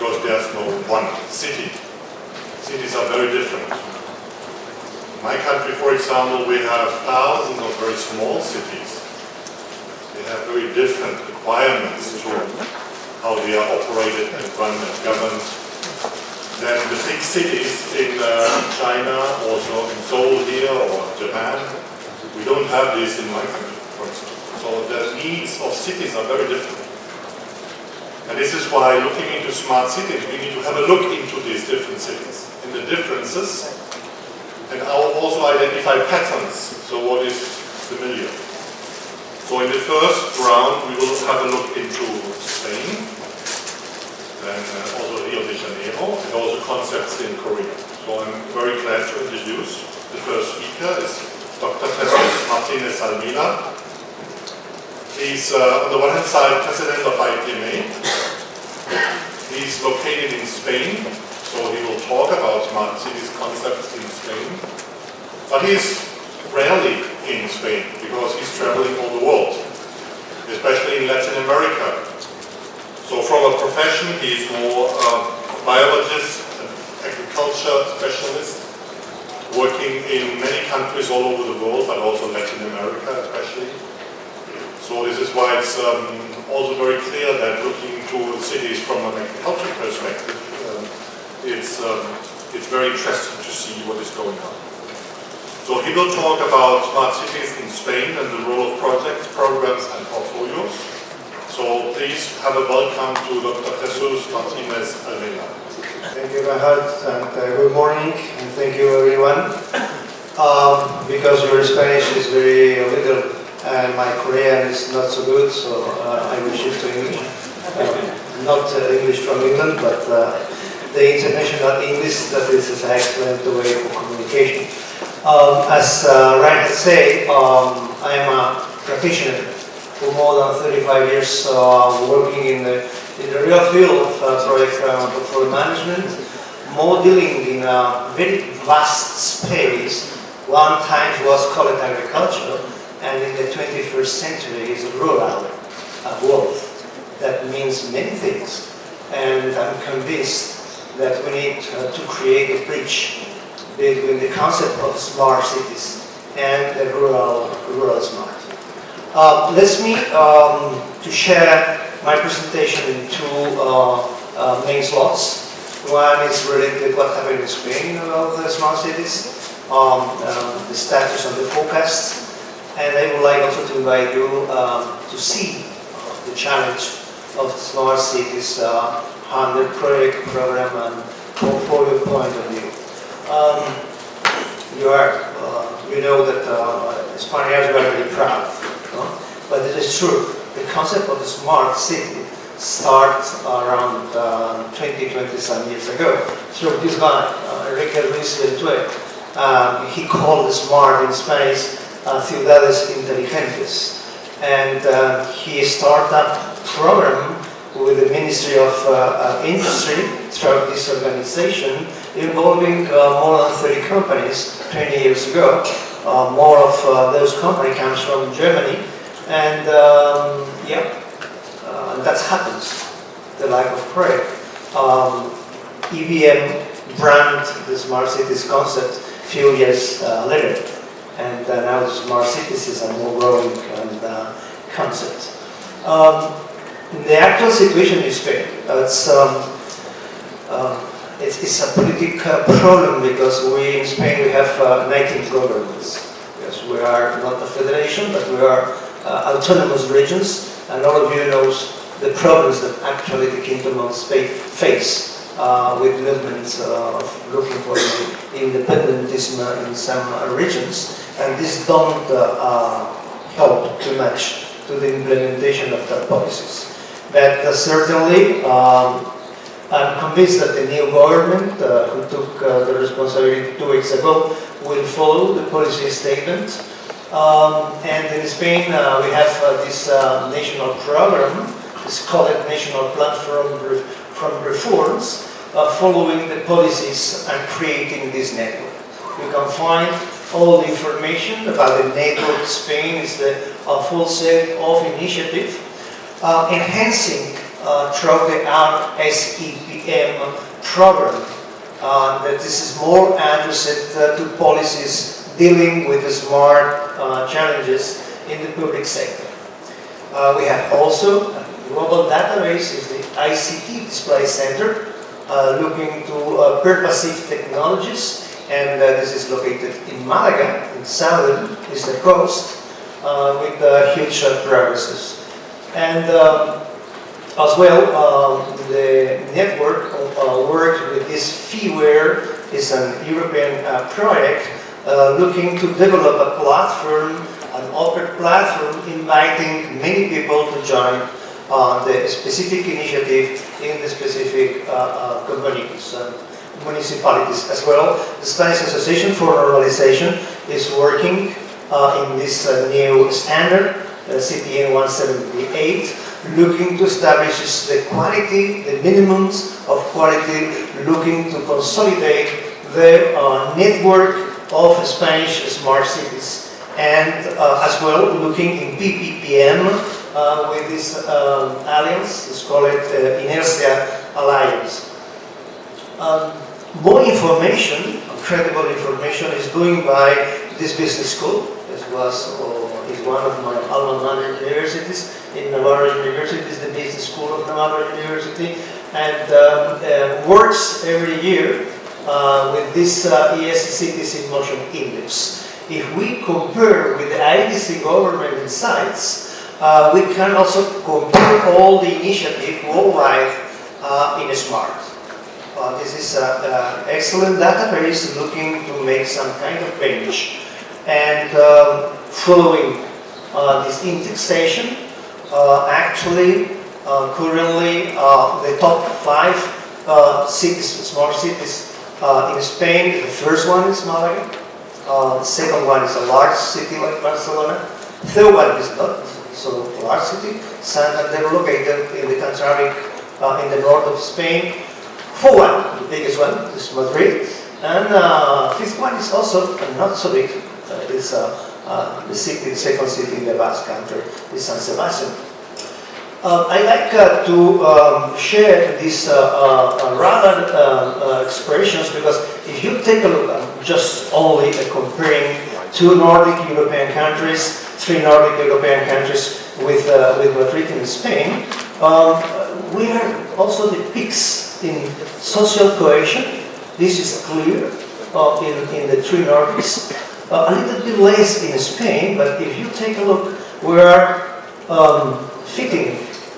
because there's no one city. Cities are very different. In my country, for example, we have thousands of very small cities. They have very different requirements to how they are operated and run and governed than the big cities in China, also in Seoul here or Japan. We don't have this in my country, for example. So the needs of cities are very different. And this is why looking into smart cities, we need to have a look into these different cities and the differences, and also identify patterns, so what is familiar. So in the first round, we will have a look into Spain, then also Rio de Janeiro, and also concepts in Korea. So I'm very glad to introduce the first speaker is Dr. Martinez-Almela. He's on the one hand side president of IPMA. He's located in Spain, so he will talk about smart cities concepts in Spain. But he's rarely in Spain because he's traveling all the world, especially in Latin America. So from a profession, he's more biologist, and agriculture specialist, working in many countries all over the world, but also Latin America especially. So this is why it's also very clear that looking to cities from an agricultural perspective, it's very interesting to see what is going on. So he will talk about smart cities in Spain and the role of projects, programs and portfolios. So please have a welcome to Dr. Jesus Martinez-Almela. Thank you, Reinhard, and good morning, and thank you everyone. Because your Spanish is very little and my Korean is not so good, so I will shift to English. Not English from England, but the international English that is an excellent way for communication. As Reinhard said, I am a practitioner for more than 35 years working in the real field of project portfolio management, modeling in a very vast space. One time was called agriculture, and in the 21st century is rural world. That means many things, and I'm convinced that we need to create a bridge between the concept of smart cities and the rural smart. Let me to share my presentation in two main slots. One is related to what happened in Spain about the smart cities, the status and the forecast. And I would like also to invite you to see the challenge of smart cities under project, program, and portfolio point of view. You know that Spaniards are very proud, but it is true. The concept of the smart city starts around 20 some years ago. So this guy, Enrique Ruiz del Tue, he called the smart in Spanish ciudades inteligentes, and he started a program with the Ministry of Industry throughout this organization, involving more than 30 companies 20 years ago. More of those companies comes from Germany, and that happens, the lack of project. IBM brand the smart cities concept a few years later. And now the smart cities is a more growing concept. The actual situation in Spain, it's a political problem because we in Spain we have 19 governments. Yes, we are not a federation, but we are autonomous regions, and all of you knows the problems that actually the Kingdom of Spain face. With movements of looking for independentism in some regions, and this don't help too much to the implementation of the policies. But certainly, I'm convinced that the new government, who took the responsibility 2 weeks ago, will follow the policy statement. And in Spain, we have this national program. It's called National Platform from Reforms, following the policies and creating this network. You can find all the information about the network. Spain is the full set of initiative enhancing through the RSEP IPM program. That this is more addressed to policies dealing with the smart challenges in the public sector. We have also a global database, is the ICT Display Center, looking to purposive technologies, and this is located in Malaga, in southern eastern coast, with huge progresses. And as well, the network worked with this FeeWare, is an European project looking to develop a platform, an open platform, inviting many people to join the specific initiative in the specific communities, municipalities as well. The Spanish Association for Normalization is working in this new standard, CTN 178, looking to establish the quality, the minimums of quality, looking to consolidate the network of Spanish smart cities, and as well looking in PPPM with this alliance, let's call it Inertia Alliance. More information, credible information, is doing by this business school. This is one of my alma mater universities. In Navarro University is the business school of Navarro University, and works every year with this ES Cities in Motion Index. If we compare with the IDC government insights, we can also compare all the initiatives worldwide in SMART. This is an excellent database looking to make some kind of bench. And following this indexation, actually, currently, the top 5 cities, smart cities in Spain, the first one is Malaga, the second one is a large city like Barcelona, third one is not so large city, Santander, located in the Cantabric, in the north of Spain. Fourth one, the biggest one, is Madrid, and fifth one is also not so big. It's the second city in the Basque Country, is San Sebastian. I like to share these rather expressions, because if you take a look at just only comparing 2 Nordic European countries, 3 Nordic European countries with Madrid in Spain, we are also the peaks in social cohesion. This is clear in the 3 Nordics. A little bit less in Spain, but if you take a look, we are fitting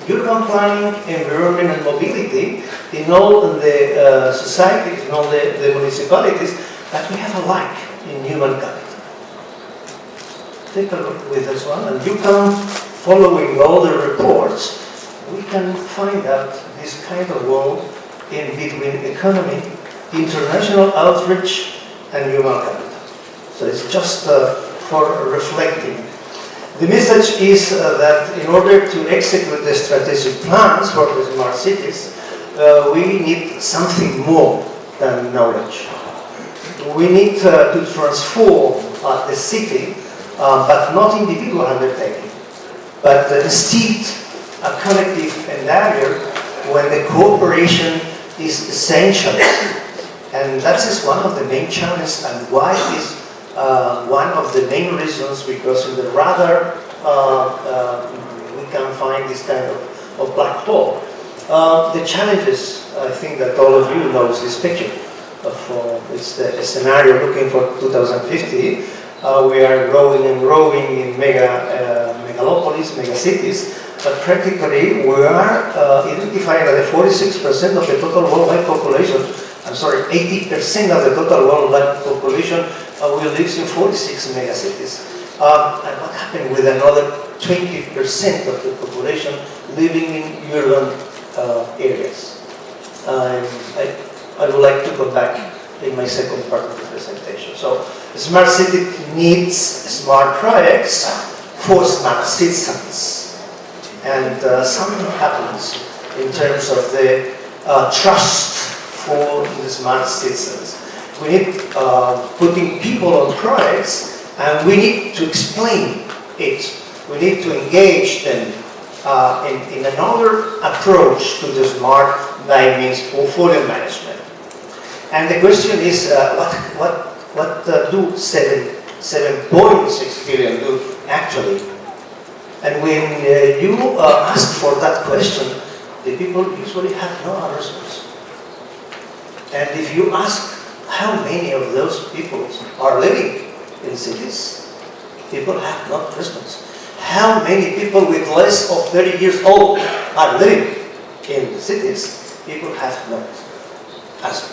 urban planning, environment and mobility in all the societies, in all the municipalities, but we have a lack in human capital. Take a look with this one, and you can, following all the reports, we can find out this kind of world in between economy, international outreach, and human capital. So it's just for reflecting. The message is that in order to execute the strategic plans for the smart cities, we need something more than knowledge. We need to transform the city, but not individual undertaking, but instead a collective endeavor when the cooperation is essential. And that is one of the main challenges, and why is one of the main reasons, because in the radar we can find this kind of black hole. The challenges, I think that all of you knows this picture of it's the scenario looking for 2050. We are growing and growing in megalopolis, megacities, but practically we are identifying that 46% of the total worldwide population, 80% of the total worldwide population will live in 46 megacities. And what happened with another 20% of the population living in urban areas? I would like to come back in my second part of the presentation. So, smart city needs smart projects for smart citizens. And something happens in terms of the trust for the smart citizens. We need putting people on projects, and we need to explain it. We need to engage them in another approach to the smart by means of portfolio management. And the question is, what do 7.6 billion do actually? And when you ask for that question, the people usually have no answers. And if you ask how many of those people are living in cities, people have no response. How many people with less of 30 years old are living in the cities? People have no answer.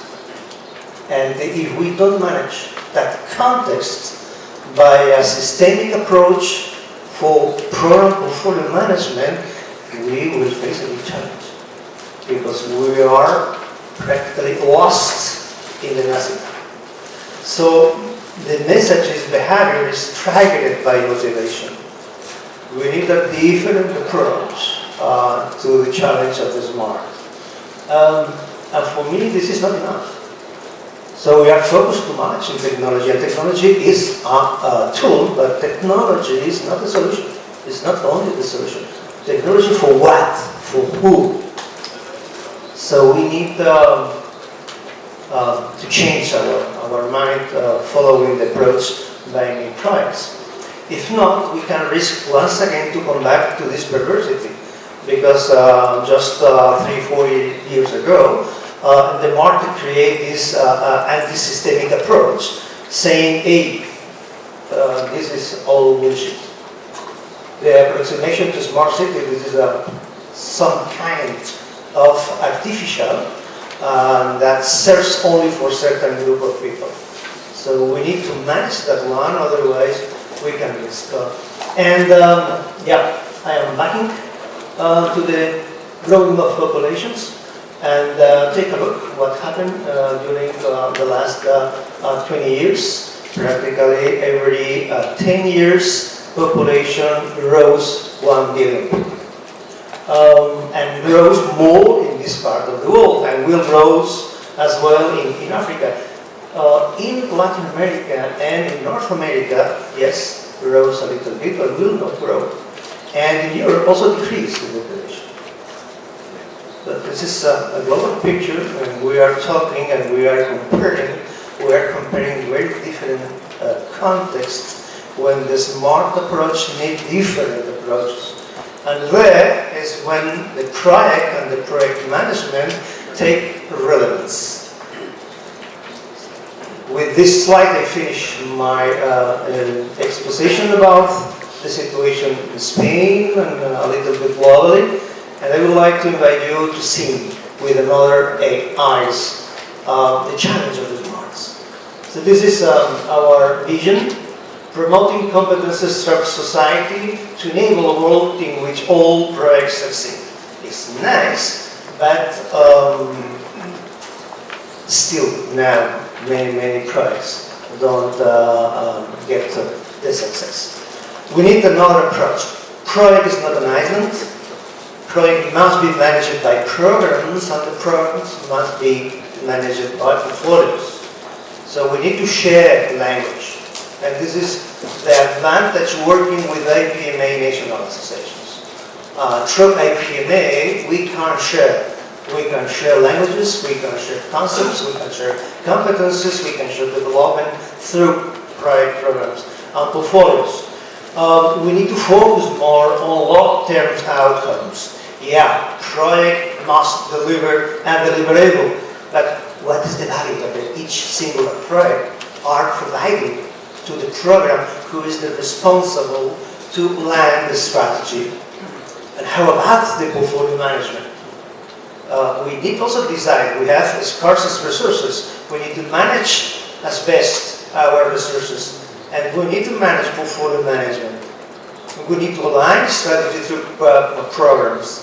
And if we don't manage that context by a systemic approach for program portfolio management, we will face a big challenge. Because we are practically lost in the nothing. So the message is behavior is triggered by motivation. We need a different approach to the challenge of the smart. And for me, this is not enough. So we are focused too much on technology, and technology is a tool, but technology is not the solution. It's not only the solution. Technology for what? For who? So we need to change our mind following the approach by new projects. If not, we can risk once again to come back to this perversity. Because just 3-4 years ago, the market created this anti-systemic approach, saying, hey, this is all bullshit. The approximation to smart city, this is some kind of artificial that serves only for certain group of people. So we need to manage that one, otherwise we can risk. Yeah, I am backing to the growing of populations, and take a look what happened during the last 20 years. Practically every 10 years, population rose 1 billion. And grows more in this part of the world, and will grow as well in Africa. In Latin America and in North America, yes, grows a little bit, but will not grow. And in Europe also decrease the population. But this is a global picture, and we are talking and we are comparing very different contexts when the smart approach needs different approaches. And there is when the project and the project management take relevance. With this slide, I finish my exposition about the situation in Spain and a little bit globally. And I would like to invite you to see with another eyes the challenge of the smarts. So this is our vision. Promoting competences throughout society to enable a world in which all projects succeed. It's nice, but still now many projects don't get the success. We need another approach. Project is not an island. Project must be managed by programs, and the programs must be managed by portfolios. So we need to share language. And this is the advantage working with IPMA national associations. Through IPMA, we can share. We can share languages, we can share concepts, we can share competences, we can share development through project programs and portfolios. We need to focus more on long-term outcomes. Yeah, project must deliver and deliverable, but what is the value that each single project are providing to the program who is the responsible to land the strategy? And how about the portfolio management? We need also design. We have scarce resources. We need to manage as best our resources, and we need to manage portfolio management. We need to align strategy through programs,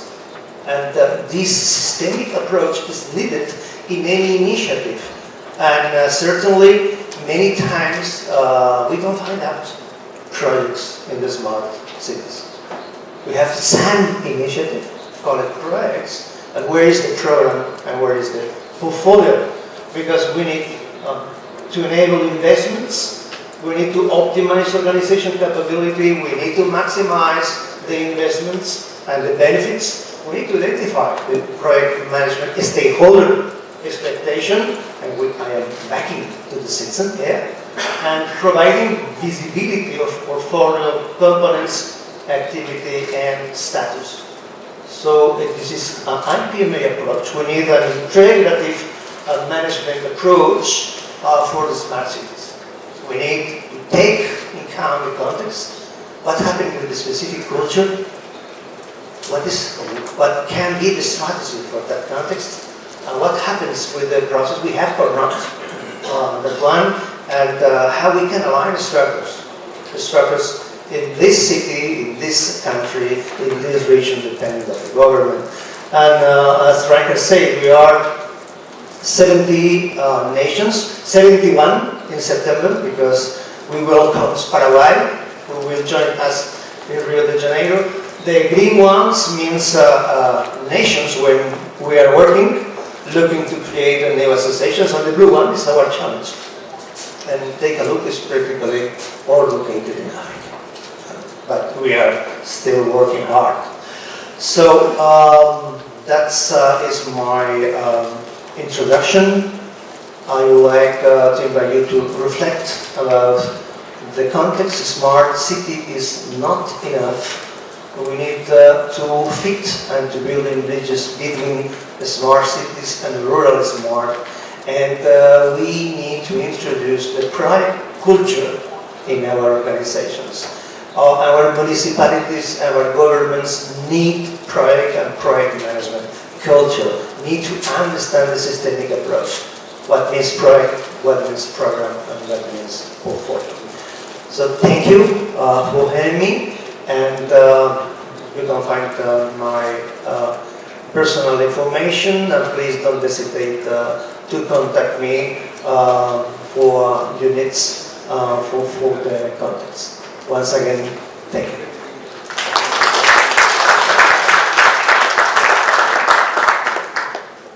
and this systemic approach is needed in any initiative. And certainly, many times we don't find out projects in the smart cities. We have some initiative, call it projects. And where is the program and where is the portfolio? Because we need to enable investments, we need to optimize organization capability, we need to maximize the investments and the benefits, we need to identify the project management stakeholder expectation, and I am backing to the citizen here, and providing visibility of portfolio components, activity, and status. So this is an IPMA approach. We need an integrative management approach for the smart cities. We need to take in account the context, what happened with the specific culture, what can be the strategy for that context, and what happens with the process we have or not, that one, and how we can align the structures in this city, in this country, in this region, depending on the government. And as Wagner said, we are 70 nations, 71 in September, because we welcome Paraguay, who will join us in Rio de Janeiro. The green ones means nations when we are working, looking to create a new associations, and the blue one is our challenge. And take a look, it's practically all located in Africa. But we are still working hard. So that is my introduction. I would like to invite you to reflect about the context. Smart city is not enough. We need to fit and to build bridges between the smart cities and the rural smart. And we need to introduce the pride culture in our organizations. Our municipalities, our governments need project and project management culture, need to understand the systemic approach. What means project, what means program, and what means portfolio. So thank you for having me, and you can find my personal information, and please don't hesitate to contact me for units for the contacts. Once again, thank you.